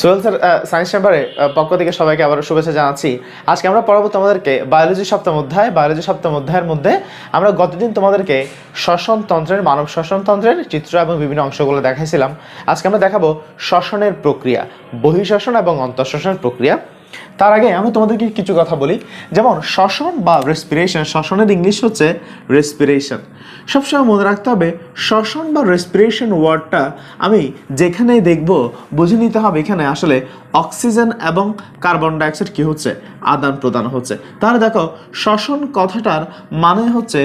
Sohel sir science চেম্বারে পক্ষ থেকে সবাইকে আবার শুভেচ্ছা জানাচ্ছি। আজকে আমরা পড়াবো তোমাদেরকে বায়োলজি সপ্তম অধ্যায়ের মধ্যে আমরা গতদিন তোমাদেরকে শ্বসনতন্ত্রের মানব শ্বসনতন্ত্রের চিত্র এবং বিভিন্ন অংশগুলো দেখাইছিলাম। আজকে আমরা দেখাবো শ্বসনের প্রক্রিয়া, বহিঃশ্বসন এবং অন্তঃশ্বসনের প্রক্রিয়া। তার আগে আমি তোমাদেরকে কিছু কথা বলি, যেমন শ্বসন বা রেসপিরেশন, শ্বসনের ইংলিশ হচ্ছে রেসপিরেশন। সবসময় মনে রাখতে হবে শ্বসন বা রেসপিরেশন ওয়ার্ডটা আমি যেখানেই দেখব বুঝে নিতে হবে এখানে আসলে অক্সিজেন এবং কার্বন ডাইঅক্সাইড কি হচ্ছে, আদান প্রদান হচ্ছে। তাহলে দেখো শ্বসন কথাটার মানে হচ্ছে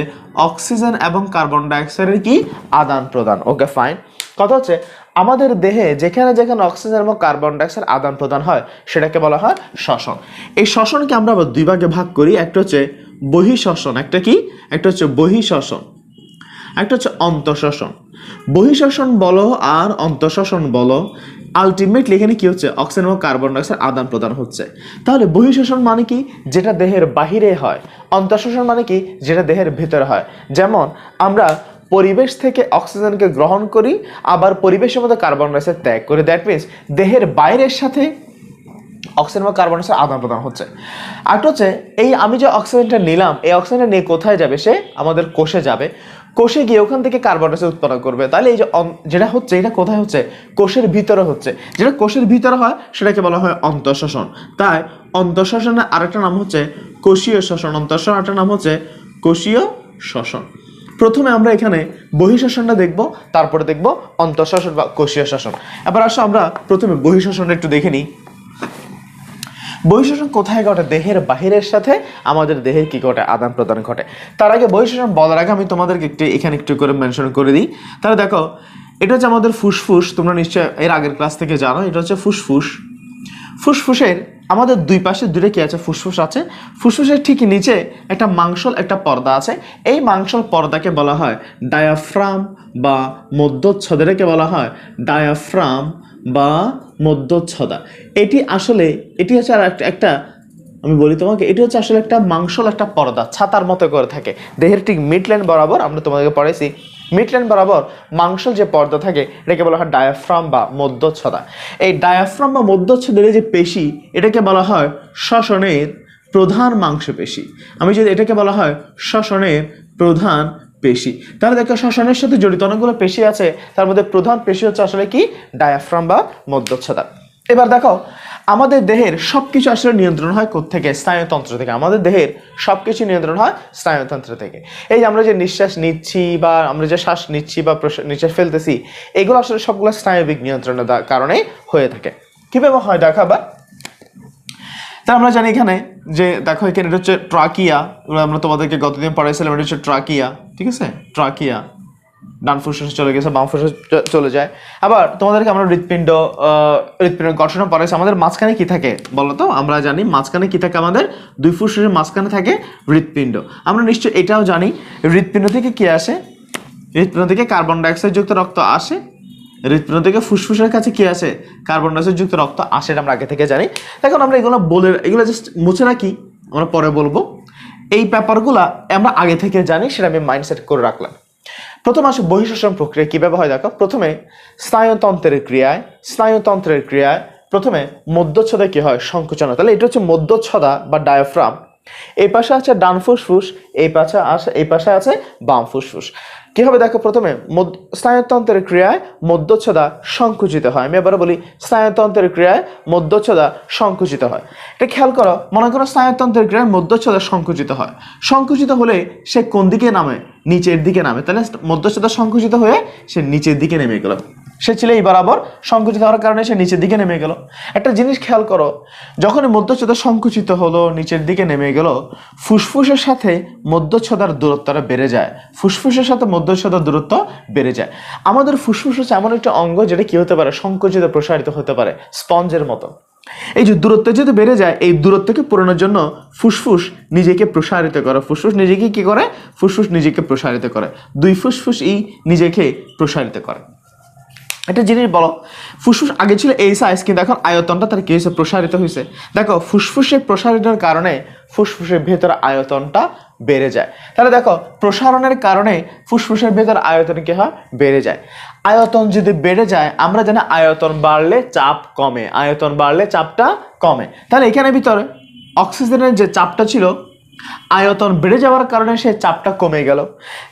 অক্সিজেন এবং কার্বন ডাইঅক্সাইডের কি আদান প্রদান। Okay fine. কথা হচ্ছে আমাদের দেহে যেখানে যেখানে অক্সিজেন এবং কার্বন ডাইঅক্সাইড আদান প্রদান হয় সেটাকে বলা হয় শ্বসন। এই শ্বসনকে আমরা আবার দুই ভাগে ভাগ করি, একটা হচ্ছে বহিঃশ্বসন, একটা হচ্ছে বহিঃশ্বসন, একটা হচ্ছে অন্তঃশ্বসন। বহিঃশ্বসন বলো আর অন্তঃশ্বসন বলো, আলটিমেটলি এখানে কি হচ্ছে, অক্সিজেন এবং কার্বন ডাইঅক্সাইড আদান প্রদান হচ্ছে। তাহলে বহিঃশ্বসন মানে কি, যেটা দেহের বাহিরে হয়। অন্তঃশ্বসন মানে কি, যেটা দেহের ভিতরে হয়। যেমন আমরা পরিবেশ থেকে অক্সিজেনকে গ্রহণ করি, আবার পরিবেশের মধ্যে কার্বন ডাইঅক্সাইড ত্যাগ করি। দ্যাট মিনস দেহের বাইরের সাথে অক্সিজেন বা কার্বন ডাইঅক্সাইড আদান প্রদান হচ্ছে। আরেকটা হচ্ছে এই আমি যে অক্সিজেনটা নিলাম, এই অক্সিজেনটা নিয়ে কোথায় যাবে, সে আমাদের কোষে যাবে। কোষে গিয়ে ওখান থেকে কার্বন ডাইঅক্সাইড উৎপন্ন করবে। তাহলে এই যে যেটা হচ্ছে, এটা কোথায় হচ্ছে, কোষের ভিতরে হচ্ছে। যেটা কোষের ভিতরে হয় সেটাকে বলা হয় অন্তঃশ্বসন। তাই অন্তঃশ্বসনের আরেকটা নাম হচ্ছে কোষীয় শ্বসন। অন্তঃশ্বসন আরেকটা নাম হচ্ছে কোষীয় শ্বসন। প্রথমে আমরা এখানে বহিঃশ্বসনটা দেখব, তারপরে দেখব অন্তঃশ্বসন বা কোষীয় শ্বসন। এবার আসো আমরা প্রথমে বহিঃশ্বসনটা একটু দেখে নিই। বহিঃশ্বসন কোথায় ঘটে, দেহের বাহিরের সাথে আমাদের দেহের কি ঘটে, আদান প্রদান ঘটে। তার আগে বহিঃশ্বসন বলার আগে আমি তোমাদেরকে এখানে একটু করে মেনশন করে দিই। তাহলে দেখো এটা হচ্ছে আমাদের ফুসফুস, তোমরা নিশ্চয় এর আগের ক্লাস থেকে জানো, এটা হচ্ছে ফুসফুস। ফুসফুসের আমাদের দুই পাশে দুটো কি আছে, ফুসফুস আছে। ফুসফুসের ঠিক নিচে একটা মাংসল একটা পর্দা আছে। এই মাংসল পর্দাকে বলা হয় ডায়াফ্রাম বা মধ্যচ্ছদা। এটাকে বলা হয় ডায়াফ্রাম বা মধ্যচ্ছদা। এটি হচ্ছে আর একটা আমি বলি তোমাকে, এটি হচ্ছে আসলে একটা মাংসল একটা পর্দা, ছাতার মতো করে থাকে দেহের ঠিক মিডলাইন বরাবর। আমরা তোমাদেরকে পড়াইছি মিডলাইন বরাবর মাংসল যে পর্দা থাকে এটাকে বলা হয় ডায়াফ্রাম বা মধ্যচ্ছদা। এই ডায়াফ্রাম বা মধ্যচ্ছদের যে পেশি, এটাকে বলা হয় শ্বসনের প্রধান মাংসপেশি। আমি যদি এটাকে বলা হয় শ্বসনের প্রধান পেশি। তাহলে দেখো শ্বসনের সাথে জড়িত অনেকগুলো পেশি আছে, তার মধ্যে প্রধান পেশি হচ্ছে আসলে কি, ডায়াফ্রাম বা মধ্যচ্ছদা। এবার দেখো আমাদের দেহের সবকিছু আসলে নিয়ন্ত্রণ হয় কোত্থেকে, স্নায়ুতন্ত্র থেকে। আমাদের দেহের সবকিছু নিয়ন্ত্রণ হয় স্নায়ুতন্ত্র থেকে। এই যে আমরা যে নিঃশ্বাস নিচ্ছি বা আমরা যে শ্বাস নিচ্ছি বা নিঃশ্বাস ফেলতেছি, এগুলো আসলে সবগুলো স্নায়বিক নিয়ন্ত্রণের কারণে হয়ে থাকে। কিভাবে হয় দেখাবা। তা আমরা জানি এখানে যে দেখো এখানে এটা হচ্ছে ট্রাকিয়া, আমরা তোমাদেরকে গতদিন পড়াইছিলাম, এটা হচ্ছে ট্রাকিয়া, ঠিক আছে। ট্রাকিয়া ডান ফুসফুসে চলে গেছে, বাম ফুসফুসে চলে যায়। আবার তোমাদেরকে আমরা হৃৎপিণ্ড গঠন পড়াইছি। আমাদের মাঝখানে কি থাকে বলো তো, আমরা জানি মাঝখানে কি থাকে, আমাদের দুই ফুসফুসের মাঝখানে থাকে হৃৎপিণ্ড। আমরা নিশ্চয়ই এটাও জানি হৃৎপিণ্ড থেকে কি আসে, হৃৎপিণ্ড থেকে কার্বন ডাইঅক্সাইড যুক্ত রক্ত আসে। হৃৎপিণ্ড থেকে ফুসফুসের কাছে কি আসে, কার্বন ডাইঅক্সাইড যুক্ত রক্ত আসে, এটা আমরা আগে থেকে জানি। এখন আমরা এগুলো জাস্ট মুছে রাখি, আমরা পরে বলবো। এই ব্যাপারগুলো আমরা আগে থেকে জানি, সেটা আমি মাইন্ডসেট করে রাখলাম। প্রথম আসে বহিঃশ্বসন প্রক্রিয়া কিভাবে হয় দেখো। প্রথমে স্নায়ুতন্ত্রের ক্রিয়ায় প্রথমে মধ্যচ্ছদা কি হয়, সংকুচন। তাহলে এটা হচ্ছে মধ্যচ্ছদা বা ডায়াফ্রাম। এই পাশে আছে ডান ফুসফুস, এই পাশে আছে বাম ফুসফুস। কি হবে দেখো, প্রথমে স্নায়ুতন্ত্রের ক্রিয়ায় মধ্যচ্ছদা সংকুচিত হয়। আমি এবারে বলি স্নায়ুতন্ত্রের ক্রিয়ায় মধ্যচ্ছদা সংকুচিত হয়। এটা খেয়াল করো, মনে করো স্নায়ুতন্ত্রের ক্রিয়ায় মধ্যচ্ছদা সংকুচিত হয়। সংকুচিত হলে সে কোন দিকে নামে, নিচের দিকে নামে। তাহলে মধ্যচ্ছদা সংকুচিত হয়ে সে নিচের দিকে নেমে গেল। সে ছিল এই বরাবর, সংকুচিত হওয়ার কারণে সে নিচের দিকে নেমে গেল। একটা জিনিস খেয়াল করো, যখনই মধ্যচ্ছদা সংকুচিত হলো, নিচের দিকে নেমে গেল, ফুসফুসের সাথে মধ্যচ্ছদার দূরত্বটা বেড়ে যায়। ফুসফুসের সাথে মধ্যচ্ছদার দূরত্ব বেড়ে যায়। আমাদের ফুসফুস হচ্ছে এমন একটা অঙ্গ যেটা কি হতে পারে, সংকুচিত প্রসারিত হতে পারে স্পঞ্জের মতো। এই যে দূরত্ব যদি বেড়ে যায়, এই দূরত্বকে পূরণের জন্য ফুসফুস নিজেকে প্রসারিত করে। ফুসফুস নিজেকে কি করে, ফুসফুস নিজেকে প্রসারিত করে। দুই ফুসফুস নিজেকে প্রসারিত করে। একটা জিনিস বলো, ফুসফুস আগে ছিল এই সাইজ, কিন্তু এখন আয়তনটা তার কি হয়েছে, প্রসারিত হয়েছে। দেখো ফুসফুসের প্রসারিতের কারণে ফুসফুসের ভেতরে আয়তনটা বেড়ে যায়। তাহলে দেখো প্রসারণের কারণে ফুসফুসের ভেতর আয়তন কি হয়, বেড়ে যায়। আয়তন যদি বেড়ে যায়, আমরা জানি আয়তন বাড়লে চাপ কমে, আয়তন বাড়লে চাপটা কমে। তাহলে এখানে ভিতরে অক্সিজেনের যে চাপটা ছিল, আয়তন বেড়ে যাওয়ার কারণে সেই চাপটা কমে গেল।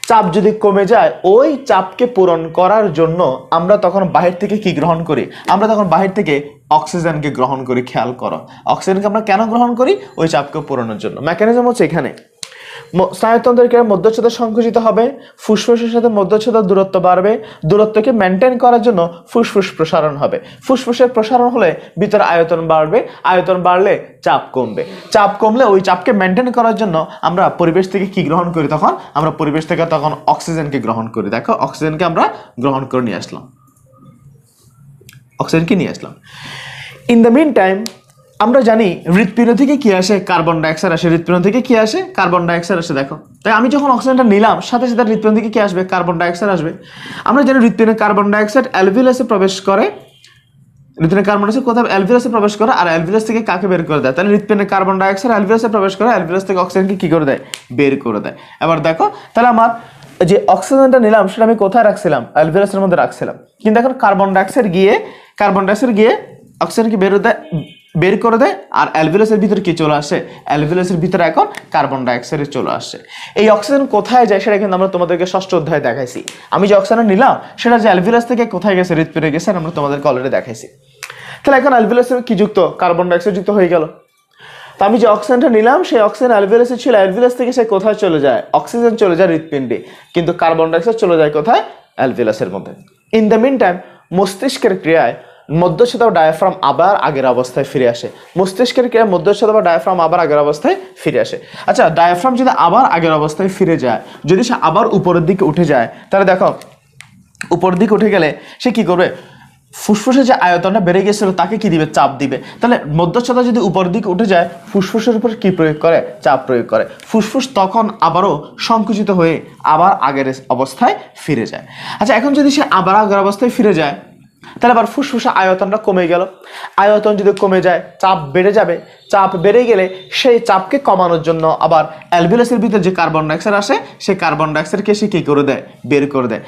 চাপ যদি কমে যায়, ওই চাপকে পূরণ করার জন্য আমরা তখন বাহির থেকে কি গ্রহণ করি? আমরা তখন বাহির থেকে অক্সিজেনকে গ্রহণ করি। খেয়াল করো, অক্সিজেনকে আমরা কেন গ্রহণ করি? ওই চাপকে পূরণের জন্য। মেকানিজম হচ্ছে এখানে স্নায়ুতন্ত্রের ক্রিয়ায় মধ্যচ্ছদা সংকুচিত হবে, ফুসফুসের সাথে মধ্যচ্ছদার দূরত্ব বাড়বে, দূরত্বকে মেনটেন করার জন্য ফুসফুস প্রসারণ হবে। ফুসফুসের প্রসারণ হলে ভিতরে আয়তন বাড়বে, আয়তন বাড়লে চাপ কমবে, চাপ কমলে ওই চাপকে মেনটেন করার জন্য আমরা পরিবেশ থেকে কি গ্রহণ করি? তখন আমরা পরিবেশ থেকে তখন অক্সিজেনকে গ্রহণ করি। দেখো, অক্সিজেনকে আমরা গ্রহণ করে নিয়ে আসলাম, অক্সিজেনকে নিয়ে আসলাম। ইন দ্য মিন টাইম আমরা জানি হৃৎপিণ্ড থেকে কি আসে? কার্বন ডাইঅক্সাইড আসে। হৃৎপিণ্ড থেকে কি আসে? কার্বন ডাইঅক্সাইড আসে। দেখো, তাই আমি যখন অক্সিজেনটা নিলাম, সাথে সাথে হৃৎপিণ্ড থেকে কি আসবে? কার্বন ডাইঅক্সাইড আসবে। আমরা জানি হৃৎপিণ্ডে কার্বন ডাইঅক্সাইড অ্যালভিওলাসে প্রবেশ করে, হৃৎপিণ্ডে কার্বন ডাইঅক্সাইড কোথায়? অ্যালভিওলাসে প্রবেশ করে, আর অ্যালভিওলাস থেকে কাকে বের করে দেয়? তাহলে হৃৎপিণ্ডে কার্বন ডাইঅক্সাইড অ্যালভিওলাসে প্রবেশ করে, অ্যালভিওলাস থেকে অক্সিজেনকে কি করে দেয়? বের করে দেয়। এবার দেখো, তাহলে আমার যে অক্সিজেনটা নিলাম সেটা আমি কোথায় রাখছিলাম? অ্যালভিওলাসের মধ্যে রাখছিলাম। কিন্তু এখন কার্বন ডাইঅক্সাইড গিয়ে অক্সিজেনকে বের করে দেয়, আর অ্যালভিওলাসের ভিতরে কি চলে আসে? অ্যালভিওলাসের ভিতরে এখন কার্বন ডাইঅক্সাইড চলে আসে। এই অক্সিজেন কোথায় যায় সেটা কিন্তু আমরা তোমাদেরকে ষষ্ঠ অধ্যায়ে দেখাইছি। আমি যে অক্সিজেন নিলাম সেটা যে অ্যালভিওলাস থেকে কোথায় গেছে? হৃৎপিণ্ডে গেছে, আমরা তোমাদেরকে অলরেডি দেখাইছি। তাহলে এখন অ্যালভিওলাসে কি যুক্ত? কার্বন ডাইঅক্সাইড যুক্ত হয়ে গেল। তো আমি যে অক্সিজেনটা নিলাম সেই অক্সিজেন অ্যালভিওলাসে ছিল, অ্যালভিওলাস থেকে সে কোথায় চলে যায়? অক্সিজেন চলে যায় হৃৎপিণ্ডে, কিন্তু কার্বন ডাইঅক্সাইড চলে যায় কোথায়? অ্যালভিওলাসের মধ্যে। ইন দ্য মিন টাইম মস্তিষ্কের ক্রিয়ায় মধ্যচ্ছদা বা ডায়াফ্রাম আবার আগের অবস্থায় ফিরে আসে। মস্তিষ্কের ক্রিয়ায় মধ্যচ্ছদা বা ডায়াফ্রাম আবার আগের অবস্থায় ফিরে আসে। আচ্ছা, ডায়াফ্রাম যদি আবার আগের অবস্থায় ফিরে যায়, যদি সে আবার উপরের দিকে উঠে যায়, তাহলে দেখো উপরের দিকে উঠে গেলে সে কি করবে? ফুসফুসের যে আয়তনটা বেড়ে গেছিল তাকে কি দিবে? চাপ দিবে। তাহলে মধ্যচ্ছদা যদি উপরের দিকে উঠে যায়, ফুসফুসের উপর কি প্রয়োগ করে? চাপ প্রয়োগ করে। ফুসফুস তখন আবারও সংকুচিত হয়ে আবার আগের অবস্থায় ফিরে যায়। আচ্ছা, এখন যদি সে আবার আগের অবস্থায় ফিরে যায়, তাহলে আবার ফুসফুসের আয়তনটা কমে গেল। আয়তন যদি কমে যায়, চাপ বেড়ে যাবে। চাপ বেড়ে গেলে সেই চাপকে কমানোর জন্য আবার অ্যালভিওলাসের ভিতরে যে কার্বন ডাইঅক্সাইড আসে, সেই কার্বন ডাইঅক্সাইডকে সে কি করে দেয়? বের করে দেয়।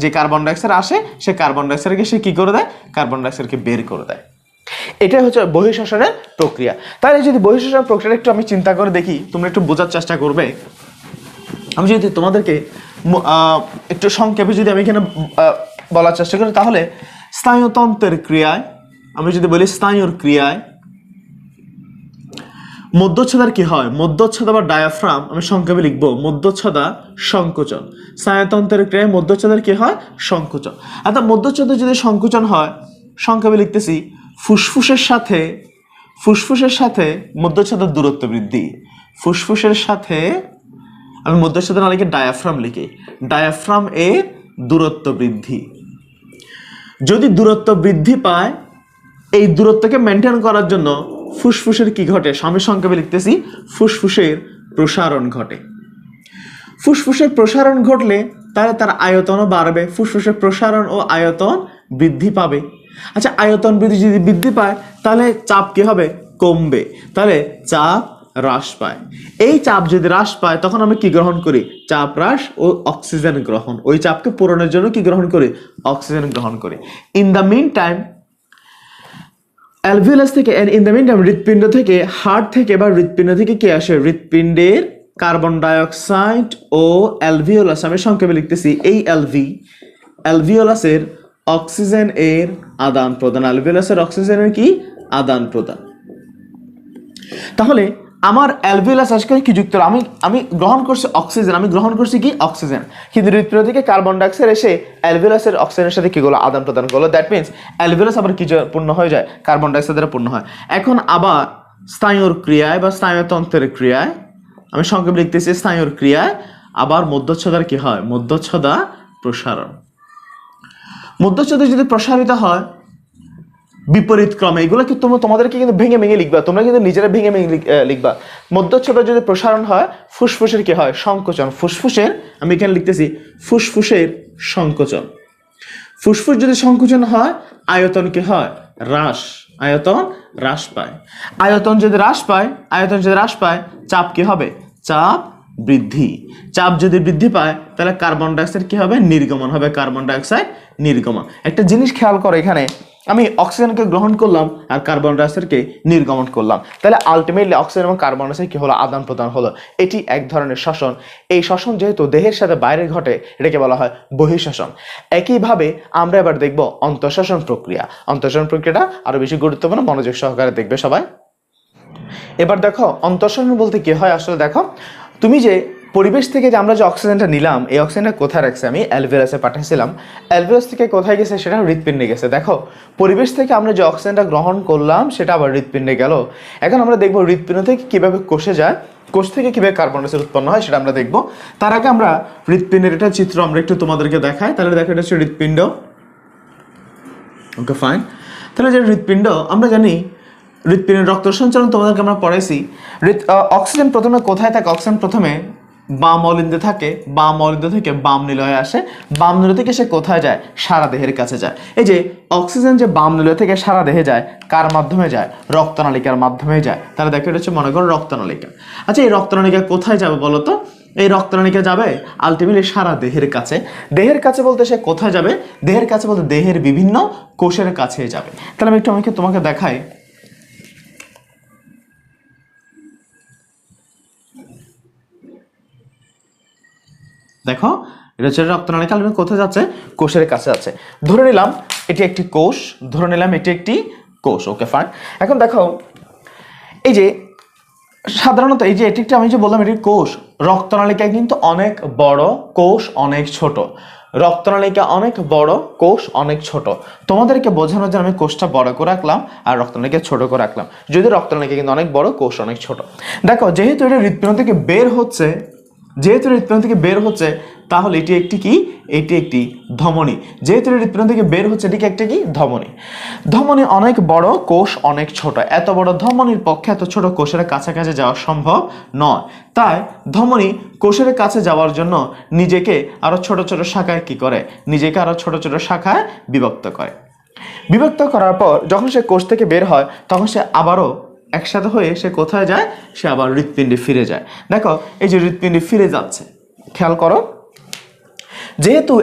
যে কার্বন ডাইঅক্সাইড আসে, সে কার্বন ডাইঅক্সাইডকে সে কি করে দেয়? কার্বন ডাইঅক্সাইডকে বের করে দেয়। এটাই হচ্ছে বহিঃশ্বসনের প্রক্রিয়া। তাহলে যদি বহিঃশ্বসনের প্রক্রিয়াটা একটু আমি চিন্তা করে দেখি, তোমরা একটু বোঝার চেষ্টা করবে। আমি যদি তোমাদেরকে একটু সংক্ষেপে যদি আমি এখানে বলার চেষ্টা করি, তাহলে স্নায়ুতন্ত্রের ক্রিয়ায়, আমি যদি বলি স্নায়ুর ক্রিয়ায় মধ্যচ্ছদার কি হয়? মধ্যচ্ছদা বা ডায়াফ্রাম আমি সংক্ষেপে লিখবো মধ্যচ্ছদা সংকোচন। স্নায়ুতন্ত্রের ক্রিয়ায় মধ্যচ্ছদার কি হয়? সংকোচন। অর্থাৎ মধ্যচ্ছদা যদি সংকোচন হয়, সংক্ষেপে লিখতেছি ফুসফুসের সাথে মধ্যচ্ছদার দূরত্ব বৃদ্ধি। ফুসফুসের সাথে আমি মধ্যচ্ছদা না লিখে ডায়াফ্রাম লিখি, ডায়াফ্রাম এর দূরত্ব বৃদ্ধি। যদি দূরত্ব বৃদ্ধি পায়, এই দূরত্বকে মেনটেন করার জন্য ফুসফুসের কি ঘটে? আমি সংক্ষেপে লিখতেছি ফুসফুসের প্রসারণ ঘটে। ফুসফুসের প্রসারণ ঘটলে তাহলে তার আয়তনও বাড়বে, ফুসফুসের প্রসারণ ও আয়তন বৃদ্ধি পাবে। আচ্ছা, আয়তন যদি বৃদ্ধি পায় তাহলে চাপ কি হবে? কমবে। তাহলে চাপ হ্রাস পায়। এই চাপ যদি হ্রাস পায় তখন আমি কি গ্রহণ করি? চাপ হ্রাস ও অক্সিজেন গ্রহণ। ওই চাপকে পূরণের জন্য কি গ্রহণ করি? অক্সিজেন গ্রহণ করি। In the meantime alveolus থেকে হৃৎপিণ্ড থেকে, হার্ট থেকে বা হৃৎপিণ্ড থেকে কি আসে? হৃৎপিণ্ডের কার্বন ডাইঅক্সাইড ও অ্যালভিওলাস, আমি সংক্ষেপে লিখতেছি এই অ্যালভিওলাসের অক্সিজেন এর আদান প্রদান। অ্যালভিওলাসের অক্সিজেনের কি? আদান প্রদান। তাহলে আমার অ্যালভিওলাস আজকে কি যুক্ত? আমি গ্রহণ করছি অক্সিজেন, আমি গ্রহণ করছি কি? অক্সিজেন। কিন্তু হৃৎপিণ্ড থেকে কার্বন ডাইঅক্সাইড এসে অ্যালভিওলাসের অক্সিজেনের সাথে কি গুলো আদান প্রদান করলো। দ্যাট মিনস অ্যালভিওলাস আবার কি পূর্ণ হয়ে যায়? কার্বন ডাইঅক্সাইড দ্বারা পূর্ণ হয়। এখন আবার স্নায়ুর ক্রিয়ায় বা স্নায়ুতন্ত্রের ক্রিয়ায়, আমি সংক্ষেপে লিখতেছি স্নায়ুর ক্রিয়ায় আবার মধ্যচ্ছদার কি হয়? মধ্যচ্ছদা প্রসারণ। মধ্যচ্ছদা যদি প্রসারিত হয় বিপরীত ক্রমে, এগুলো কি তোমাদেরকে কিন্তু ভেঙে ভেঙে লিখবা, তোমরা কিন্তু নিজেরা ভেঙে ভেঙে লিখবা। মধ্যচ্ছদা যদি প্রসারণ হয়, ফুসফুসের কি হয়? সংকোচন। ফুসফুসের, আমি এখানে লিখতেছি ফুসফুসের সংকোচন। ফুসফুস যদি সংকোচন হয়, আয়তন কি হয়? হ্রাস। আয়তন হ্রাস পায়। আয়তন যদি হ্রাস পায়, চাপ কি হবে? চাপ বৃদ্ধি। চাপ যদি বৃদ্ধি পায় তাহলে কার্বন ডাইঅক্সাইড কি হবে? নির্গমন হবে, কার্বন ডাইঅক্সাইড নির্গমন। একটা জিনিস খেয়াল করো, এখানে আমি অক্সিজেনকে গ্রহণ করলাম আর কার্বন ডাইঅক্সাইডকে নির্গমন করলাম, তাহলে আলটিমেটলি অক্সিজেন এবং কার্বন ডাইঅক্সাইড কি হলো? আদান প্রদান হলো। এটি এক ধরনের শ্বসন। এই শ্বসন যেহেতু দেহের সাথে বাইরে ঘটে, এটাকে বলা হয় বহিঃশ্বসন। একইভাবে আমরা এবার দেখব অন্তঃশ্বসন প্রক্রিয়া। অন্তঃশ্বসন প্রক্রিয়াটা আরো বেশি গুরুত্বপূর্ণ, মনোযোগ সহকারে দেখবে সবাই। এবার দেখো অন্তঃশ্বসন বলতে কি হয়। আসলে দেখো, তুমি যে পরিবেশ থেকে যে আমরা যে অক্সিজেনটা নিলাম, এই অক্সিজেনটা কোথায় রাখছে? আমি অ্যালভিওলাসে পাঠাইছিলাম, অ্যালভিওলাস থেকে কোথায় গেছে? সেটা হৃৎপিণ্ডে গেছে। দেখো, পরিবেশ থেকে আমরা যে অক্সিজেনটা গ্রহণ করলাম সেটা আবার হৃৎপিণ্ডে গেল। এখন আমরা দেখবো হৃৎপিণ্ড থেকে কিভাবে কোষে যায়, কোষ থেকে কিভাবে কার্বন ডাইঅক্সাইড উৎপন্ন হয় সেটা আমরা দেখবো। তার আগে আমরা হৃৎপিণ্ডের একটা চিত্র আমরা একটু তোমাদেরকে দেখাই। তাহলে দেখো, এটা হচ্ছে হৃৎপিণ্ড। ওকে, ফাইন। তাহলে যে হৃৎপিণ্ড, আমরা জানি হৃৎপিণ্ডের রক্ত সঞ্চালন তোমাদেরকে আমরা পড়াইছি। অক্সিজেন প্রথমে কোথায় থাকে? অক্সিজেন প্রথমে বাম অলিন্দে থাকে, বাম অলিন্দ থেকে বাম নিলয়ে আসে, বাম নিলয় থেকে সে কোথায় যায়? সারা দেহের কাছে যায়। এই যে অক্সিজেন যে বাম নিলয় থেকে সারা দেহে যায়, কার মাধ্যমে যায়? রক্তনালিকার মাধ্যমে যায়। তাহলে দেখো, এটা হচ্ছে মনে করো রক্তনালিকা। আচ্ছা, এই রক্তনালিকা কোথায় যাবে বলো তো? এই রক্তনালিকা যাবে আলটিমেটলি সারা দেহের কাছে। দেহের কাছে বলতে সে কোথায় যাবে? দেহের কাছে বলতে দেহের বিভিন্ন কোষের কাছে যাবে। তাহলে আমি একটু তোমাকে দেখাই। দেখো, এটা হচ্ছে রক্তনালিকা, কোথায় যাচ্ছে? কোষের কাছে যাচ্ছে। ধরে নিলাম এটি একটি কোষ, ধরে নিলাম এটি একটি কোষ। ওকে, ফাইন। এখন দেখো, এই যে সাধারণত এই যে এটি একটি, আমি যে বললাম এটি কোষ, রক্তনালিকা কিন্তু অনেক বড়, কোষ অনেক ছোট। রক্তনালিকা অনেক বড়, কোষ অনেক ছোট। তোমাদেরকে বোঝানোর জন্য আমি কোষটা বড় করে রাখলাম আর রক্তনালিকা ছোট করে রাখলাম, যদি রক্তনালিকা কিন্তু অনেক বড়, কোষ অনেক ছোট। দেখো, যেহেতু এটা হৃৎপিণ্ড থেকে বের হচ্ছে, যেহেতু হৃৎপিণ্ড থেকে বের হচ্ছে, তাহলে এটি একটি কি? এটি একটি ধমনী। যেহেতু হৃৎপিণ্ড থেকে বের হচ্ছে, এটিকে একটি কি? ধমনী। ধমনী অনেক বড়, কোষ অনেক ছোট। এত বড় ধমনীর পক্ষে এত ছোট কোষের কাছাকাছি যাওয়া সম্ভব নয়। তাই ধমনী কোষের কাছে যাওয়ার জন্য নিজেকে আরো ছোট ছোট শাখায় কি করে? নিজেকে আরো ছোট ছোট শাখায় বিভক্ত করে। বিভক্ত করার পর যখন সে কোষ থেকে বের হয়, তখন সে আবারও একসাথে হয়ে সে কোথায় যায়? সে আবার হৃৎপিণ্ডে ফিরে যায়। দেখো, এই যে হৃৎপিণ্ডে ফিরে যাচ্ছে, খেয়াল করো। যেহেতু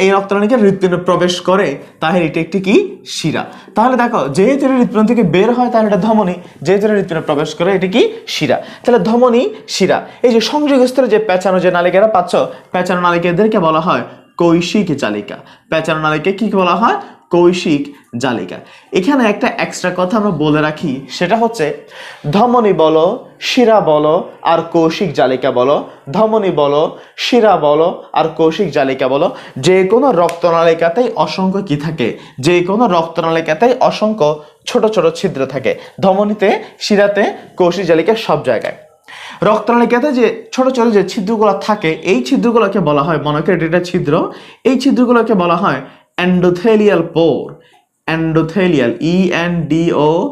এই রক্তনালিকা হৃৎপিণ্ডে প্রবেশ করে, তাহলে এটা একটি কি? শিরা। তাহলে দেখো, যেহেতু হৃৎপিণ্ড থেকে বের হয় তাহলে এটা ধমনী, যেহেতু হৃৎপিণ্ডে প্রবেশ করে এটি কি? শিরা। তাহলে ধমনী, শিরা। এই যে সংযোগ স্তরে যে পেঁচানো যে নালিকারা পাচ্ছ, পেঁচানো নালিকাদেরকে বলা হয় কৈশিক জালিকা। পেঁচানো নালিকা কি বলা হয়? কৈশিক জালিকা। এখানে একটা এক্সট্রা কথা আমরা বলে রাখি, সেটা হচ্ছে ধমনী বলো, শিরা বলো আর কৌশিক জালিকা বলো, ধমনী বলো, শিরা বলো আর কৌশিক জালিকা বলো, যে কোনো রক্তনালিকাতেই অসংখ্য কি থাকে? যে কোনো রক্তনালিকাতেই অসংখ্য ছোট ছোট ছিদ্র থাকে। ধমনীতে, শিরাতে, কৌশিক জালিকা সব জায়গায়। রক্তনালিকাতে যে ছোট ছোট যে ছিদ্রগুলো থাকে, এই ছিদ্রগুলোকে বলা হয়, মনে করি এটা ছিদ্র, এই ছিদ্রগুলোকে বলা হয় এন্ডোথেলিয়াল পোর। এন্ডোথেলিয়াল, ENDOTHELIAL,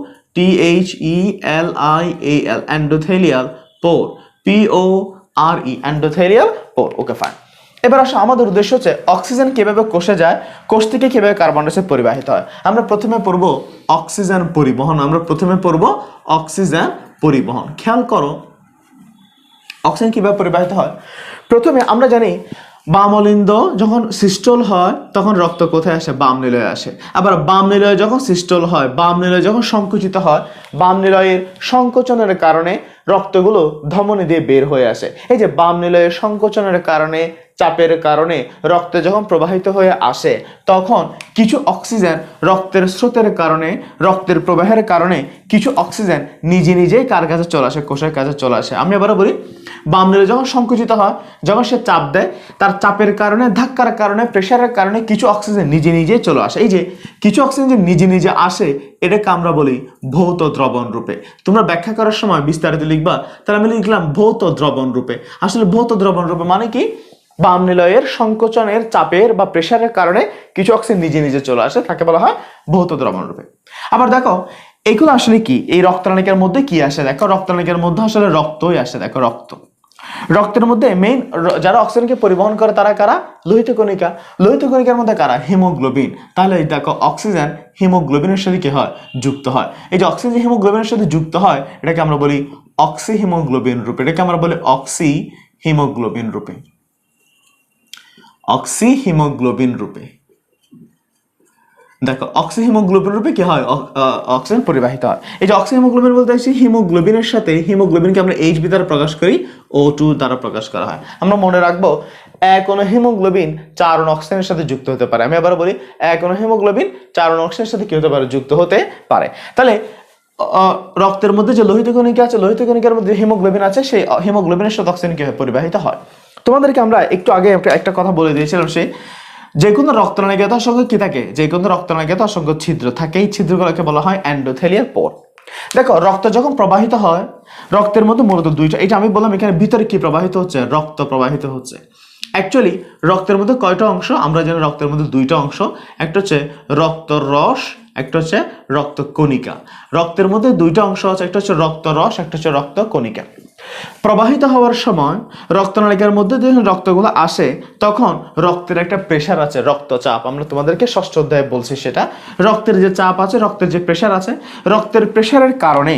এন্ডোথেলিয়াল পোর, PORE, এন্ডোথেলিয়াল পোর। ওকে, ফাইন। এবার আসো, আমাদের উদ্দেশ্য হচ্ছে অক্সিজেন কিভাবে কোষে যায়, কোষ থেকে কিভাবে কার্বন ডাইঅক্সাইড পরিবাহিত হয়। আমরা প্রথমে পড়ব অক্সিজেন পরিবহন। আমরা প্রথমে পড়ব অক্সিজেন পরিবহন। খেয়াল করো অক্সিজেন কিভাবে পরিবাহিত হয়। প্রথমে আমরা জানি বাম অলিন্দ যখন সিস্টোল হয় তখন রক্ত কোথায় আসে? বাম নিলয়ে আসে। আবার বাম নিলয়ে যখন সিস্টোল হয়, বাম নিলয় যখন সংকুচিত হয়, বাম নিলয়ের সংকোচনের কারণে রক্তগুলো ধমনী দিয়ে বের হয়ে আসে। এই যে বাম নিলয়ের সংকোচনের কারণে, চাপের কারণে রক্ত যখন প্রবাহিত হয়ে আসে, তখন কিছু অক্সিজেন রক্তের স্রোতের কারণে, রক্তের প্রবাহের কারণে কিছু অক্সিজেন নিজে নিজেই কার কাছে চলে আসে? কোষের কাছে চলে আসে। আমি আবারও বলি, বাম নিলয় যখন সংকুচিত হয়, যখন সে চাপ দেয়, তার চাপের কারণে, ধাক্কার কারণে, প্রেশারের কারণে কিছু অক্সিজেন নিজে নিজেই চলে আসে। এই যে কিছু অক্সিজেন যে নিজে নিজে আসে, এটাকে আমরা বলি ভৌত দ্রবণ রূপে। তোমরা ব্যাখ্যা করার সময় বিস্তারিত লিখবা, তাহলে আমি লিখলাম ভৌত দ্রবণ রূপে। আসলে ভৌত দ্রবণ রূপে মানে কি? বাম নিলয়ের সংকোচনের, চাপের বা প্রেশারের কারণে কিছু অক্সিজেন নিজে নিজে চলে আসে, তাকে বলা হয় ভৌত দ্রবণ রূপে। আবার দেখো, এগুলো আসলে কি? এই রক্তনালিকার মধ্যে কি আসে? দেখো, রক্তনালিকার মধ্যে আসলে রক্তই আসে। দেখো, রক্ত, রক্তের মধ্যে মেইন যারা অক্সিজেনকে পরিবহন করে তারা কারা? লোহিত কণিকা। লোহিত কণিকার মধ্যে কারা? হিমোগ্লোবিন। তাহলে দেখো অক্সিজেন হিমোগ্লোবিনের সাথে কি হয়? যুক্ত হয়। এই যে অক্সিজেন হিমোগ্লোবিনের সাথে যুক্ত হয় এটাকে আমরা বলি অক্সি হিমোগ্লোবিন রূপে। এটাকে আমরা বলি অক্সি হিমোগ্লোবিন রূপে। অক্সি হিমোগ্লোবিন রূপে দেখো অক্সি হিমোগ্লোবিন রূপে কি হয়? অক্সিজেন পরিবাহিত হয়। এই যে অক্সি হিমোগ্লোবিন বলতে আসছি হিমোগ্লোবিনের সাথে হিমোগ্লোবিনকে আমরা Hb দ্বারা প্রকাশ করি, O2 দ্বারা প্রকাশ করা হয়। আমরা মনে রাখবো এক অণু হিমোগ্লোবিন 4 অণু অক্সিজেনের সাথে যুক্ত হতে পারে। আমি আবার বলি এক অণু হিমোগ্লোবিন 4 অণু অক্সিজেনের সাথে কি হতে পারে? যুক্ত হতে পারে। তাহলে রক্তের মধ্যে যে লোহিত কণিকা আছে, লোহিত কণিকার মধ্যে হিমোগ্লোবিন আছে, সেই হিমোগ্লোবিনের সাথে অক্সিজেন কি হয়? পরিবাহিত হয়। তোমাদেরকে আমরা একটু আগে একটা কথা বলে দিয়েছিলাম, সে যে কোনো রক্তনালিকাতে অসংখ্য কি থাকে? যে কোনো রক্তনালিকাতে অসংখ্য ছিদ্র থাকে। এই ছিদ্রগুলোকে বলা হয় এন্ডোথেলিয়াল পোর। দেখো রক্ত যখন প্রবাহিত হয় রক্তের মধ্যে মূলত দুইটা, এটা আমি বললাম এখানে ভিতরে কি প্রবাহিত হচ্ছে? রক্ত প্রবাহিত হচ্ছে। অ্যাকচুয়ালি রক্তের মধ্যে কয়টা অংশ? আমরা জানি রক্তের মধ্যে দুইটা অংশ, একটা হচ্ছে রক্ত রস, একটা হচ্ছে রক্ত কণিকা। রক্তের মধ্যে দুইটা অংশ আছে, একটা হচ্ছে রক্ত রস, একটা হচ্ছে রক্ত কণিকা। প্রবাহিত হওয়ার সময় রক্তনালিকার মধ্যে যখন রক্তগুলো আসে তখন রক্তের একটা প্রেশার আছে, রক্তচাপ। আমরা তোমাদেরকে ষষ্ঠ অধ্যায়ে বলছি সেটা। রক্তের যে চাপ আছে, রক্তের যে প্রেশার আছে, রক্তের প্রেশারের কারণে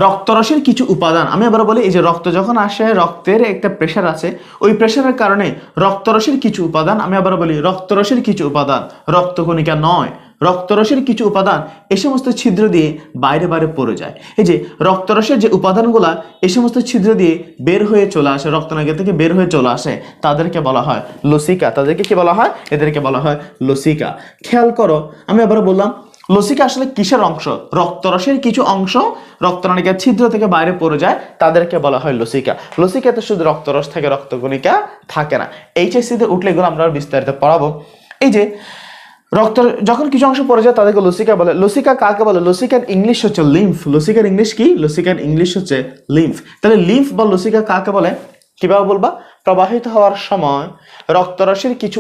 রক্তরসের কিছু উপাদান, আমি আবার বলি এই যে রক্ত যখন আসে রক্তের একটা প্রেশার আছে, ওই প্রেশারের কারণে রক্তরসের কিছু উপাদান, আমি আবার বলি রক্তরসের কিছু উপাদান, রক্তকণিকা নয়, রক্তরসের কিছু উপাদান এই সমস্ত ছিদ্র দিয়ে বাইরে বাইরে পড়ে যায়। এই যে রক্তরসের যে উপাদানগুলা এই সমস্ত ছিদ্র দিয়ে বের হয়ে চলে আসে, রক্তনালী থেকে বের হয়ে চলে আসে, তাদেরকে বলা হয় লসিকা। তাদেরকে কি বলা হয়? এদেরকে বলা হয় লসিকা। খেয়াল করো আমি আবার বললাম লসিকা আসলে কিসের অংশ? রক্তরসের কিছু অংশ রক্তনালিকার ছিদ্র থেকে বাইরে পড়ে যায়, তাদেরকে বলা হয় লসিকা। লসিকাতে শুধু রক্তরস থাকে, রক্তকণিকা থাকে না। এইচএসসিতে উঠলে এগুলো আমরা বিস্তারিত পড়াবো। এই যে রক্ত যখন কিছু অংশ পড়ে যায় তাদেরকে লসিকা বলে। লসিকা কাকে বলে? লসিকার ইংলিশ হচ্ছে লিম্ফ। লসিকার ইংলিশ কি? লসিকার ইংলিশ হচ্ছে লিম্ফ। তাহলে লিম্ফ বা লসিকা কাকে বলে? কিভাবে বলবা? প্রবাহিত হওয়ার সময় রক্তরসের কিছু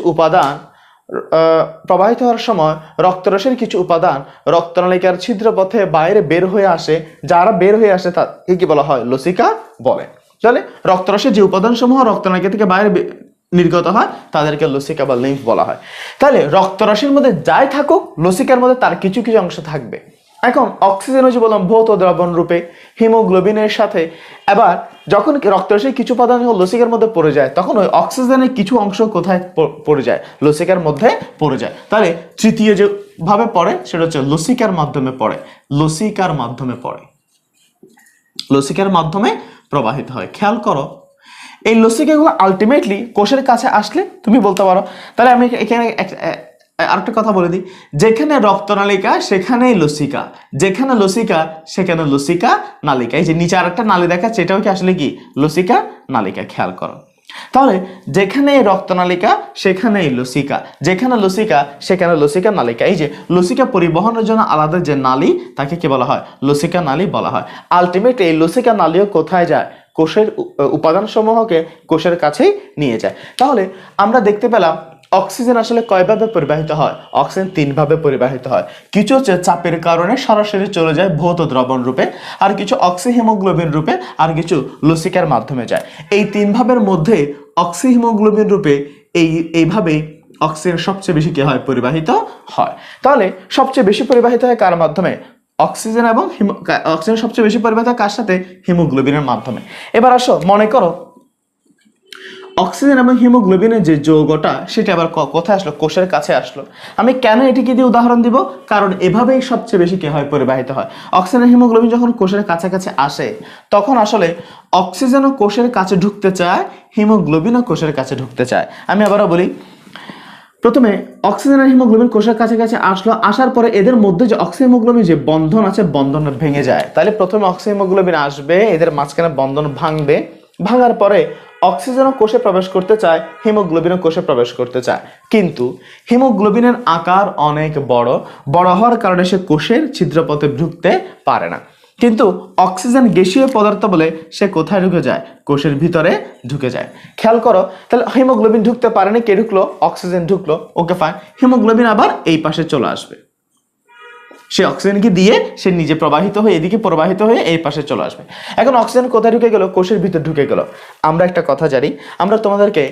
উপাদান রক্তনালিকার ছিদ্রপথে বাইরে বের হয়ে আসে, যারা বের হয়ে আসে তাকে কি বলা হয়? লসিকা বলে। তাহলে রক্তরসের যে উপাদান সমূহ রক্তনালিকা থেকে বাইরে নির্গত হয় তাদেরকে লসিকা বা লিম্ফ বলা হয়। তাহলে রক্তরসের মধ্যে যাই থাকুক লসিকার মধ্যে তার কিছু কিছু অংশ থাকবে। এখন অক্সিজেন হচ্ছে বললাম ভৌত দ্রবণ রূপে হিমোগ্লোবিনের সাথে। এবার যখন রক্তরসের কিছু উপাদান লসিকার মধ্যে পড়ে যায় তখন ওই অক্সিজেনের কিছু অংশ কোথায় পড়ে যায়? লসিকার মধ্যে পড়ে যায়। তাহলে তৃতীয় যে ভাবে পড়ে সেটা হচ্ছে লসিকার মাধ্যমে পড়ে। লসিকার মাধ্যমে পড়ে, লসিকার মাধ্যমে প্রবাহিত হয়। খেয়াল করো এই লসিকাগুলো আলটিমেটলি কোষের কাছে আসলে তুমি বলতে পারো। তাহলে আমি এখানে আরেকটা কথা বলে দিই, যেখানে রক্তনালিকা সেখানেই লসিকা, যেখানে লসিকা সেখানে লসিকা নালিকা। এই যে নিচে আরেকটা নালী দেখাচ্ছে এটাও কি আসলে কি? লসিকা নালিকা। খেয়াল করো তাহলে যেখানে রক্তনালিকা সেখানেই লসিকা, যেখানে লসিকা সেখানে লসিকা নালিকা। এই যে লসিকা পরিবহনের জন্য আলাদা যে নালী তাকে কি বলা হয়? লসিকা নালী বলা হয়। আলটিমেটলি এই লসিকা নালীও কোথায় যায়? কোষের উপাদান সমূহকে কোষের কাছেই নিয়ে যায়। তাহলে আমরা দেখতে পেলাম অক্সিজেন আসলে কয়ভাবে পরিবাহিত হয়? অক্সিজেন 3 ভাবে পরিবাহিত হয়। কিছু হচ্ছে চাপের কারণে সরাসরি চলে যায় ভৌত দ্রবণ রূপে, আর কিছু অক্সি হিমোগ্লোবিন রূপে, আর কিছু লসিকার মাধ্যমে যায়। এই 3 ভাবের মধ্যে অক্সি হিমোগ্লোবিন রূপে এইভাবে অক্সিজেন সবচেয়ে বেশি কি হয়? পরিবাহিত হয়। তাহলে সবচেয়ে বেশি পরিবাহিত হয় কার মাধ্যমে? অক্সিজেন এবং অক্সিজেন সবচেয়ে বেশি পরিবাহিত হয় কার সাথে? হিমোগ্লোবিনের মাধ্যমে। এবার আসো মনে করো অক্সিজেন এবং হিমোগ্লোবিনের যে যৌগটা সেটা আবার কোথায় আসলো? কোষের কাছে আসলো। আমি কেন এটিকে দিয়ে উদাহরণ দিব? কারণ এভাবেই সবচেয়ে বেশি কি হয়? পরিবাহিত হয়। অক্সিজেন হিমোগ্লোবিন যখন কোষের কাছাকাছি আসে তখন আসলে অক্সিজেনও কোষের কাছে ঢুকতে চায়, হিমোগ্লোবিনও কোষের কাছে ঢুকতে চায়। আমি আবারও বলি, প্রথমে অক্সিজেন আর হিমোগ্লোবিন কোষের কাছাকাছি আসলো, আসার পরে এদের মধ্যে যে অক্সি হিমোগ্লোবিন যে বন্ধন আছে বন্ধনটা ভেঙে যায়। তাহলে প্রথমে অক্সি হিমোগ্লোবিন আসবে, এদের মাঝখানে বন্ধন ভাঙবে, ভাঙার পরে অক্সিজেনও কোষে প্রবেশ করতে চায়, হিমোগ্লোবিনও কোষে প্রবেশ করতে চায়। কিন্তু হিমোগ্লোবিনের আকার অনেক বড়, বড় হওয়ার কারণে সে কোষের ছিদ্রপথে ঢুকতে পারে না। কিন্তু অক্সিজেন গ্যাসীয় পদার্থ বলে সে কোথায় ঢুকে যায়? কোষের ভিতরে ঢুকে যায়। খেয়াল করো তাহলে হিমোগ্লোবিন ঢুকতে পারেনি, কে ঢুকলো? অক্সিজেন ঢুকলো। ওকে ফাইন, হিমোগ্লোবিন আবার এই পাশে চলে আসবে। সে অক্সিজেনকে দিয়ে সে নিজে প্রবাহিত হয়ে এদিকে প্রবাহিত হয়ে এই পাশে চলে আসবে। এখন অক্সিজেন কোথায় ঢুকে গেল? কোষের ভিতর ঢুকে গেল। আমরা একটা কথা জানি, আমরা তোমাদেরকে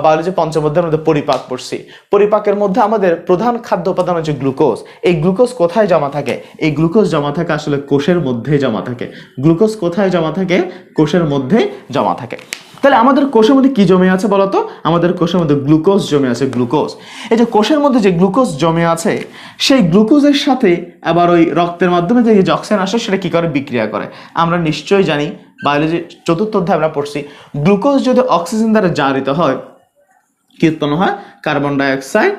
বায়োলজি পঞ্চম অধ্যায়ের মধ্যে পরিপাক পড়ছি। পরিপাকের মধ্যে আমাদের প্রধান খাদ্য উপাদান হচ্ছে গ্লুকোজ। এই গ্লুকোজ কোথায় জমা থাকে? এই গ্লুকোজ জমা থাকে আসলে কোষের মধ্যে জমা থাকে। গ্লুকোজ কোথায় জমা থাকে? কোষের মধ্যে জমা থাকে। তাহলে আমাদের কোষের মধ্যে কি জমে আছে বলতো? আমাদের কোষের মধ্যে গ্লুকোজ জমে আছে, গ্লুকোজ। এই যে কোষের মধ্যে যে গ্লুকোজ জমে আছে, সেই গ্লুকোজের সাথে আবার ওই রক্তের মাধ্যমে যে অক্সিজেন আসে সেটা কি করে? বিক্রিয়া করে। আমরা নিশ্চয়ই জানি, বায়োলজি চতুর্থ অধ্যায়ে আমরা পড়ছি, গ্লুকোজ যদি অক্সিজেন দ্বারা জারিত হয় কি উৎপন্ন হয়? কার্বন ডাইঅক্সাইড,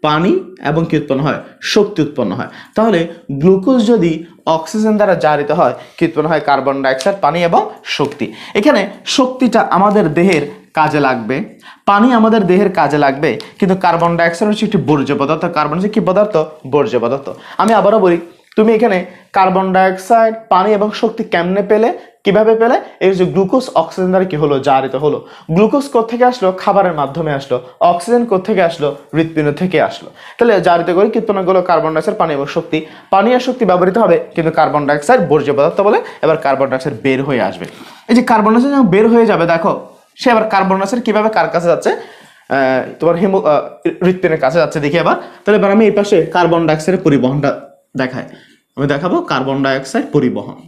পানি এবং কি উৎপন্ন হয়? শক্তি উৎপন্ন হয়। তাহলে গ্লুকোজ যদি অক্সিজেন দ্বারা জারিত হয় কি উৎপন্ন হয়? কার্বন ডাইঅক্সাইড, পানি এবং শক্তি। এখানে শক্তিটা আমাদের দেহের কাজে লাগবে, পানি আমাদের দেহের কাজে লাগবে, কিন্তু কার্বন ডাইঅক্সাইড হচ্ছে একটি বর্জ্য পদার্থ। কার্বন হচ্ছে কি পদার্থ? বর্জ্য পদার্থ। আমি আবারও বলি, তুমি এখানে কার্বন ডাইঅক্সাইড, পানি এবং শক্তি কেমনে পেলে? কিভাবে পেলে? এই যে গ্লুকোজ অক্সিজেন দ্বারা কি হলো? জারিত হলো। গ্লুকোজ কোত্থেকে আসলো? খাবারের মাধ্যমে আসলো। অক্সিজেন কোত্থেকে আসলো? হৃৎপিণ্ড থেকে আসলো। তাহলে জারিত করে কি উৎপন্ন হলো? কার্বন ডাইঅক্সাইড, পানি এবং শক্তি। পানি আর শক্তি ব্যবহৃত হবে, কিন্তু কার্বন ডাইঅক্সাইড বর্জ্য পদার্থ বলে এবার কার্বন ডাইঅক্সাইড বের হয়ে আসবে। এই যে কার্বন ডাইঅক্সাইড যখন বের হয়ে যাবে, দেখো সে আবার কার্বন ডাইঅক্সাইড কিভাবে কার কাছে যাচ্ছে? তোমার হৃৎপিণ্ডের কাছে যাচ্ছে। দেখি আবার, তাহলে এবার আমি এই পাশে কার্বন ডাইঅক্সাইডের পরিবহনটা দেখাই। আমি দেখাবো কার্বন ডাইঅক্সাইড পরিবহন।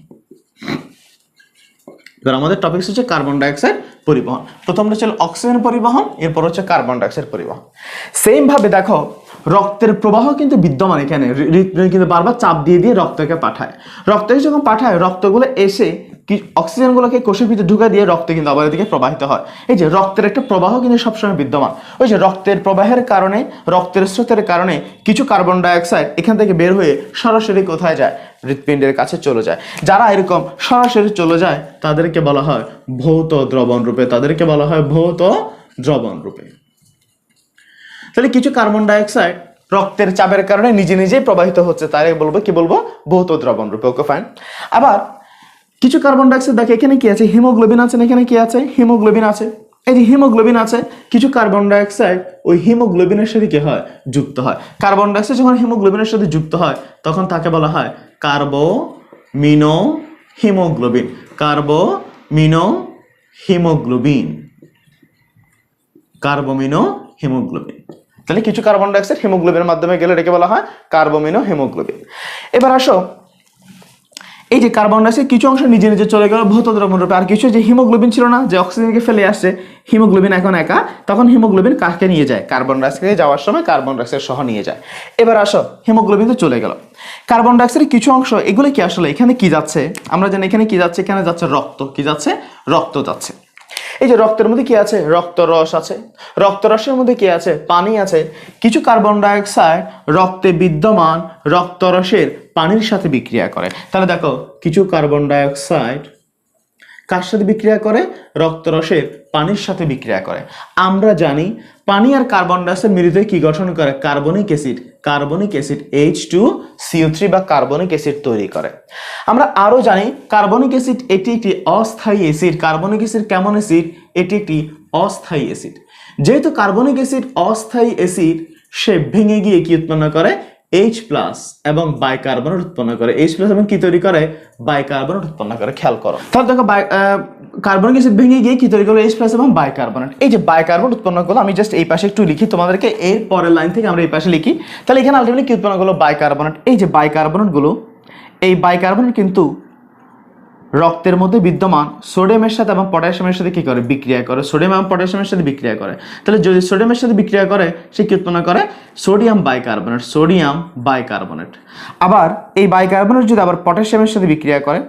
আমাদের টপিক হচ্ছে কার্বন ডাইঅক্সাইড পরিবহন। প্রথমটা ছিল অক্সিজেন পরিবহন, এরপর হচ্ছে কার্বন ডাইঅক্সাইড পরিবহন। সেম ভাবে দেখো রক্তের প্রবাহ কিন্তু বিদ্যমান এখানে, কিন্তু বারবার চাপ দিয়ে দিয়ে রক্তকে পাঠায়। রক্তকে যখন পাঠায়, রক্তগুলো এসে কি অক্সিজেনগুলোকে কোষের ভিতরে ঢুকে দিয়ে রক্ত কিন্তু আবার এদিকে প্রবাহিত হয়। এই যে রক্তের একটা প্রবাহ কিন্তু সবসময় বিদ্যমান। ওই যে রক্তের প্রবাহের কারণে, রক্তের স্রোতের কারণে কিছু কার্বন ডাইঅক্সাইড এখান থেকে বের হয়ে সরাসরি কোথায় যায়? হৃৎপিণ্ডের কাছে চলে যায়। যারা এরকম সরাসরি চলে যায় তাদেরকে বলা হয় ভৌত দ্রবণ রূপে, তাদেরকে বলা হয় ভৌত দ্রবণ রূপে। তাহলে কিছু কার্বন ডাইঅক্সাইড রক্তের চাপের কারণে নিজে নিজেই প্রবাহিত হচ্ছে, তাই বলবো কি বলবো? ভৌত দ্রবণ রূপে। Okay fine. আবার কিছু কার্বন ডাইঅক্সাইড দেখে এখানে কি আছে? হিমোগ্লোবিন আছে। এখানে কি আছে? হিমোগ্লোবিন আছে। এই যে হিমোগ্লোবিন আছে, কিছু কার্বন ডাইঅক্সাইড ওই হিমোগ্লোবিনের সাথে কি হয়? যুক্ত হয়। কার্বন ডাইঅক্সাইড যখন হিমোগ্লোবিনের সাথে যুক্ত হয় তখন তাকে বলা হয় carbamino haemoglobin. Carbamino haemoglobin, carbamino haemoglobin. তাহলে কিছু কার্বন ডাইঅক্সাইড হিমোগ্লোবিনের মাধ্যমে গেলে এটাকে বলা হয় কার্বোমিনো হিমোগ্লোবিন। এবার আসো, এই যে কার্বন ডাইঅক্সাইড কিছু অংশ নিজে নিজে চলে গেল ভৌত দ্রবণ রূপে, আর কিছু যে হিমোগ্লোবিন ছিল না, যে অক্সিজেনকে ফেলে আসছে, হিমোগ্লোবিন এখন একা, তখন হিমোগ্লোবিন কাকে নিয়ে যায়? কার্বন ডাইঅক্সাইড যাওয়ার সময় কার্বন ডাইঅক্সাইড সহ নিয়ে যায়। এবার আসো, হিমোগ্লোবিন তো চলে গেল, কার্বন ডাইঅক্সাইডের কিছু অংশ এগুলো কি আসলে এখানে কি যাচ্ছে? আমরা জানি এখানে কি যাচ্ছে? এখানে যাচ্ছে রক্ত। কি যাচ্ছে? রক্ত যাচ্ছে। এই যে রক্তের মধ্যে কি আছে? রক্তরস আছে। রক্তরসের মধ্যে কি আছে? পানি আছে। কিছু কার্বন ডাইঅক্সাইড রক্তে বিদ্যমান রক্তরসের পানির সাথে বিক্রিয়া করে। তাহলে দেখো কিছু কার্বন ডাইঅক্সাইড কার সাথে বিক্রিয়া করে? রক্তরসের পানির সাথে বিক্রিয়া করে। আমরা জানি পানি আর কার্বন ডাইঅক্সাইড মিলিত কি গঠন করে? Carbonic acid. Carbonic acid H2CO3 বা কার্বনিক অ্যাসিড তৈরি করে। আমরা আরো জানি কার্বনিক অ্যাসিড এটি একটি অস্থায়ী অ্যাসিড। কার্বনিক অ্যাসিড কেমন অ্যাসিড? এটি একটি অস্থায়ী অ্যাসিড। যেহেতু কার্বনিক অ্যাসিড অস্থায়ী অ্যাসিড, সে ভেঙে গিয়ে কি উৎপন্ন করে? H+ এবং বাইকার্বনেট উৎপন্ন করে। H+ এবং কি তৈরি করে? বাইকার্বনেট উৎপন্ন করে। খেয়াল করো, তাহলে দেখো কার্বনিক অ্যাসিড ভেঙে গিয়ে কি তৈরি করলো? H+ এবং বাইকার্বনেট। এই যে বাইকার্বনেট উৎপন্ন করলো, আমি জাস্ট এই পাশে একটু লিখি তোমাদেরকে, এর পরের লাইন থেকে আমরা এই পাশে লিখি। তাহলে এখানে আলটিমেটলি কি উৎপন্ন করলো? বাইকার্বনেট। এই যে বাইকার্বনেট গুলো, এই বাইকার্বনেট কিন্তু রক্তের মধ্যে বিদ্যমান সোডিয়ামের সাথে এবং পটাশিয়ামের সাথে কি করে? বিক্রিয়া করে। সোডিয়াম এবং পটাশিয়ামের সাথে বিক্রিয়া করে। তাহলে যদি সোডিয়ামের সাথে বিক্রিয়া করে, সে কি উৎপন্ন করে? Sodium bicarbonate. Sodium bicarbonate. আবার এই বাইকার্বনেট যদি আবার পটাশিয়ামের সাথে বিক্রিয়া করে,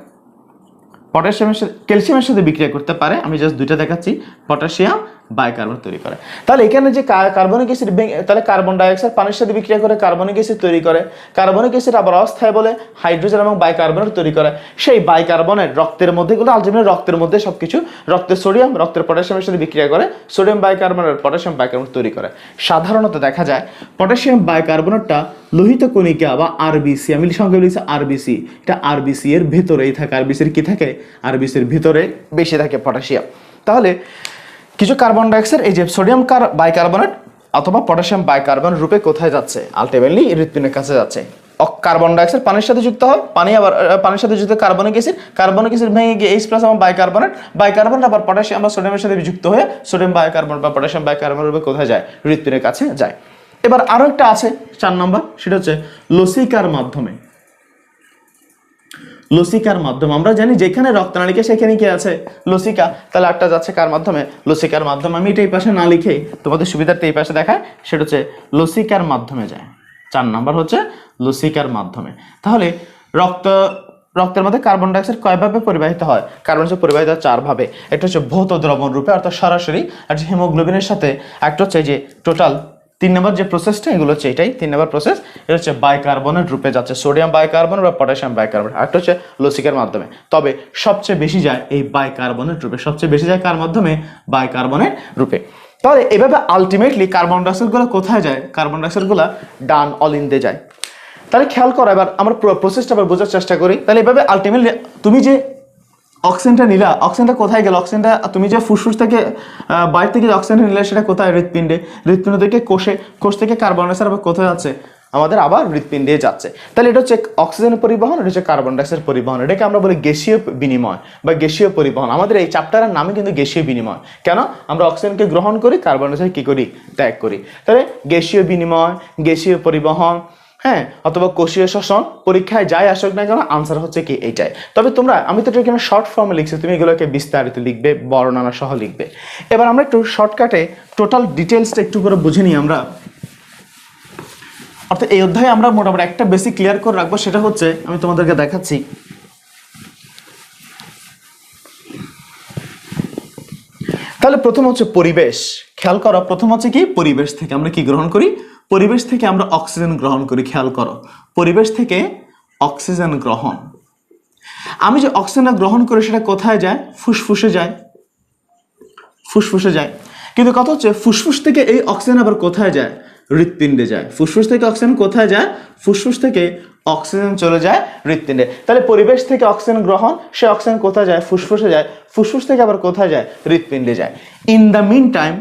পটাশিয়ামের সাথে ক্যালসিয়ামের সাথে বিক্রিয়া করতে পারে, আমি জাস্ট দুইটা দেখাচ্ছি, পটাশিয়াম বাইকার্বনেট তৈরি করে। তাহলে এখানে যে কার্বনিক অ্যাসিড, তাহলে কার্বন ডাইঅক্সাইড পানির সাথে বিক্রিয়া করে কার্বনিক অ্যাসিড তৈরি করে। কার্বনিক অ্যাসিড আবার অস্থায়ী বলে হাইড্রোজেন এবং বাইকার্বনেট তৈরি করে। সেই বাইকার্বনেট রক্তের মধ্যে গুলো আলটিমেটলি রক্তের মধ্যে সবকিছু, রক্তের সোডিয়াম রক্তের পটাশিয়ামের সাথে বিক্রিয়া করে সোডিয়াম বাইকার্বনেট পটাশিয়াম বাইকার্বনেট তৈরি করে। সাধারণত দেখা যায় পটাশিয়াম বাইকার্বনেটটা লোহিত কণিকা বা আরবিসি, আমি সংক্ষেপে লিখছি আরবিসি, এটা আরবিসি এর ভিতরেই থাকে। আরবিসির কি থাকে? আরবিসির ভিতরে বেশি থাকে পটাশিয়াম। তাহলে কিছু কার্বন ডাইঅক্সাইড এই যে সোডিয়াম বাইকার্বনেট অথবা পটাশিয়াম বাইকার্বনেট রূপে কোথায় যাচ্ছে? আলটিমেটলি হৃৎপিণ্ডের কাছে যাচ্ছে। কার্বন ডাইঅক্সাইড পানির সাথে যুক্ত হয়, পানি আবার পানির সাথে যুক্ত কার্বনিক অ্যাসিড ভেঙে গিয়ে H+ এবং বাইকার্বনেট আবার পটাশিয়াম বা সোডিয়ামের সাথে যুক্ত হয়ে সোডিয়াম বাইকার্বনেট বা পটাশিয়াম বাইকার্বনেট রূপে কোথায় যায়? হৃৎপিণ্ডের কাছে যায়। এবার আরো একটা আছে 4 নম্বর, সেটা হচ্ছে লসিকার মাধ্যমে। লসিকার মাধ্যমে আমরা জানি যেখানে রক্তনালিকা সেখানে কি আছে? লসিকা। তাহলে একটা যাচ্ছে কার মাধ্যমে? লসিকার মাধ্যমে। আমি এটা এই পাশে না লিখে তোমাদের সুবিধার্থে এই পাশে দেখায়, সেটা হচ্ছে লসিকার মাধ্যমে যায়। 4 নাম্বার হচ্ছে লসিকার মাধ্যমে। তাহলে রক্তের মধ্যে কার্বন ডাইঅক্সাইড কয়ভাবে পরিবাহিত হয়? কার্বন ডাইঅক্সাইড পরিবাহিত হয় 4 ভাবে। একটা হচ্ছে ভৌত দ্রবণ রূপে অর্থাৎ সরাসরি, একটা হিমোগ্লোবিনের সাথে, একটা হচ্ছে যে টোটাল 3 নম্বর যে প্রসেসটা, এগুলো হচ্ছে এটাই 3 নম্বর প্রসেস। এটা হচ্ছে বাইকার্বনেট রূপে যাচ্ছে, সোডিয়াম বাইকার্বনেট বা পটাশিয়াম বাইকার্বনেট। একটা হচ্ছে লসিকার মাধ্যমে। তবে সবচেয়ে বেশি যায় এই বাইকার্বনেট রূপে, সবচেয়ে বেশি যায় কার মাধ্যমে? বাইকার্বনেট রূপে। তাহলে এভাবে আলটিমেটলি কার্বন ডাইঅক্সাইড গুলো কোথায় যায়? কার্বন ডাইঅক্সাইড গুলো ডান অলিন্দে যায়। তাহলে খেয়াল করো, এবার আমরা প্রসেসটা আবার বোঝার চেষ্টা করি। তাহলে এভাবে আলটিমেটলি তুমি যে অক্সিজেনটা নিলা, অক্সিজেনটা কোথায় গেল? অক্সিজেনটা তুমি যে ফুসফুস থেকে বাইরে থেকে অক্সিজেনটা নিলে সেটা কোথায়? হৃৎপিণ্ডে। হৃৎপিণ্ড থেকে কোষে, কোষ থেকে কার্বন ডাইঅক্সাইড আবার কোথায় যাচ্ছে? আমাদের আবার হৃৎপিণ্ডে যাচ্ছে। তাহলে এটা হচ্ছে অক্সিজেনের পরিবহন, এটা হচ্ছে কার্বন ডাইঅক্সাইড পরিবহন। এটাকে আমরা বলি গ্যাসীয় বিনিময় বা গ্যাসীয় পরিবহন। আমাদের এই চ্যাপ্টারের নামে কিন্তু গ্যাসীয় বিনিময়। কেন? আমরা অক্সিজেনকে গ্রহণ করি, কার্বন ডাইঅক্সাইড কি করি? ত্যাগ করি। তাহলে গ্যাসীয় বিনিময়, গ্যাসীয় পরিবহন, হ্যাঁ, অথবা কোষীয় শ্বসন, পরীক্ষায় যাই আসুক না কেন আনসার হচ্ছে কি এইটাই। তবে তোমরা, আমি তো এখানে শর্ট ফর্মে লিখছি, তুমি এগুলোকে বিস্তারিত লিখবে, বর্ণনা সহ লিখবে। এবার আমরা একটু শর্টকাটে টোটাল ডিটেলসটা একটু করে বুঝে নিই আমরা। অর্থাৎ এই অধ্যায়ে আমরা মোটামুটি একটা বেসিক ক্লিয়ার করে রাখবো, সেটা হচ্ছে আমি তোমাদেরকে দেখাচ্ছি। তাহলে প্রথম হচ্ছে পরিবেশ। খেয়াল করো, প্রথম হচ্ছে কি? পরিবেশ থেকে আমরা কি গ্রহণ করি? পরিবেশ থেকে আমরা অক্সিজেন গ্রহণ করি। খেয়াল করো, পরিবেশ থেকে অক্সিজেন গ্রহণ। আমি যে অক্সিজেন গ্রহণ করি সেটা কোথায় যায়? ফুসফুসে যায়, ফুসফুসে যায়। কিন্তু কথা হচ্ছে ফুসফুস থেকে এই অক্সিজেন আবার কোথায় যায়? হৃৎপিণ্ডে যায়। ফুসফুস থেকে অক্সিজেন কোথায় যায়? ফুসফুস থেকে অক্সিজেন চলে যায় হৃৎপিণ্ডে। তাহলে পরিবেশ থেকে অক্সিজেন গ্রহণ, সে অক্সিজেন কোথায় যায়? ফুসফুসে যায়। ফুসফুস থেকে আবার কোথায় যায়? হৃৎপিণ্ডে যায়। ইন দ্য মিন টাইম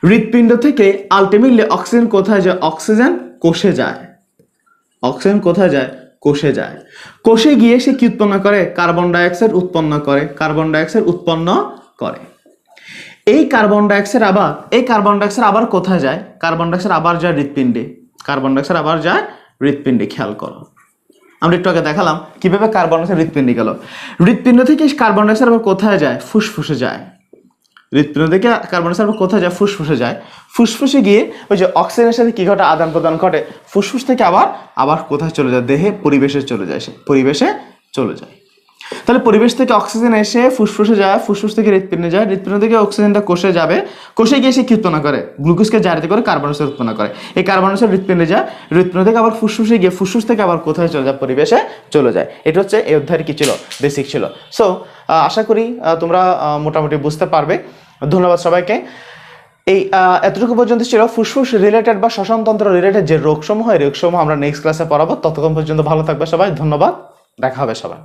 হৃৎপিণ্ড থেকে আলটিমেটলি অক্সিজেন কোথায় যায়? অক্সিজেন কোষে যায়। অক্সিজেন কোথায় যায়? কোষে যায়। কোষে গিয়ে সে কি উৎপন্ন করে? কার্বন ডাইঅক্সাইড উৎপন্ন করে। কার্বন ডাইঅক্সাইড উৎপন্ন করে। এই কার্বন ডাইঅক্সাইড আবার কোথায় যায়? কার্বন ডাইঅক্সাইড আবার যায় হৃৎপিণ্ডে। কার্বন ডাইঅক্সাইড আবার যায় হৃৎপিণ্ডে। খেয়াল করো, আমরা একটু আগে দেখালাম কিভাবে কার্বন ডাইঅক্সাইড হৃৎপিণ্ডে গেল। হৃৎপিণ্ড থেকে কার্বন ডাইঅক্সাইড আবার কোথায় যায়? ফুসফুসে যায়। হৃৎপিণ্ড থেকে কার্বন ডাইঅক্সাইড কোথায় যায়? ফুসফুসে যায়। ফুসফুসে গিয়ে ওই যে অক্সিজেনের সাথে কি ঘটে? আদান প্রদান ঘটে। ফুসফুস থেকে আবার কোথায় চলে যায়? দেহে, পরিবেশে চলে যায়। সে পরিবেশে চলে যায়। তাহলে পরিবেশ থেকে অক্সিজেন এসে ফুসফুসে যায়, ফুসফুস থেকে হৃৎপিণ্ডে যায়, হৃৎপিণ্ড থেকে অক্সিজেনটা কোষে যাবে, কোষে গিয়ে সে কি উৎপন্ন করে? গ্লুকোজকে জারিত করে কার্বন ডাইঅক্সাইড উৎপন্ন করে। এই কার্বন ডাইঅক্সাইড হৃৎপিণ্ডে যায়, হৃৎপিণ্ড থেকে আবার ফুসফুসে গিয়ে ফুসফুস থেকে আবার কোথায় চলে যায়? পরিবেশে চলে যায়। এটা হচ্ছে এই অধ্যায়ের কি ছিল? বেসিক ছিল। সো আশা করি তোমরা মোটামুটি বুঝতে পারবে। ধন্যবাদ সবাইকে। এই এতটুকু পর্যন্ত ছিল ফুসফুস রিলেটেড বা শ্বসনতন্ত্র রিলেটেড যে রোগসমূহ, এই রোগসমূহ আমরা নেক্সট ক্লাসে পড়াবো। ততক্ষণ পর্যন্ত ভালো থাকবে সবাই। ধন্যবাদ, দেখা হবে সবাই।